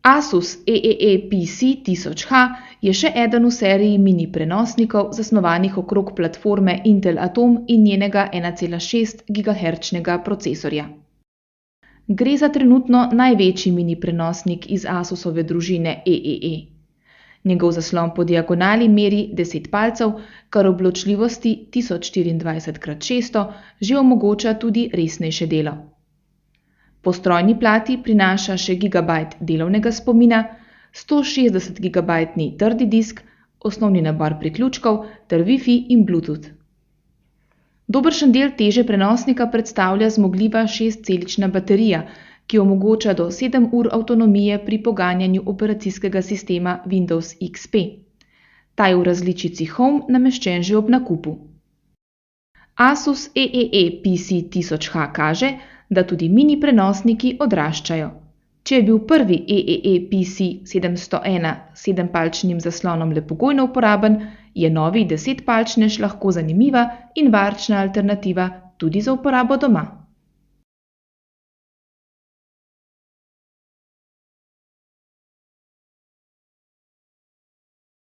Asus EEE PC1000H je še eden v seriji mini prenosnikov, zasnovanih okrog platforme Intel Atom in njenega 1,6 GHz procesorja. Gre za trenutno največji mini prenosnik iz Asusove družine EEE. Njegov zaslon po diagonali meri 10 palcev, kar ob ločljivosti 1024x600 že omogoča tudi resnejše delo. Po strojni plati prinaša še gigabajt delovnega spomina, 160 GB trdi disk, osnovni nabor priključkov ter Wi-Fi in Bluetooth. Dobršen del teže prenosnika predstavlja zmogljiva 6-celična baterija, ki omogoča do 7 ur avtonomije pri poganjanju operacijskega sistema Windows XP. Ta je v različici Home nameščen že ob nakupu. Asus EEE PC1000H kaže, da tudi mini prenosniki odraščajo. Če je bil prvi EEE PC 701 s 7-palčnim zaslonom le pogojno uporaben, je novi 10-palčnež lahko zanimiva in varčna alternativa tudi za uporabo doma.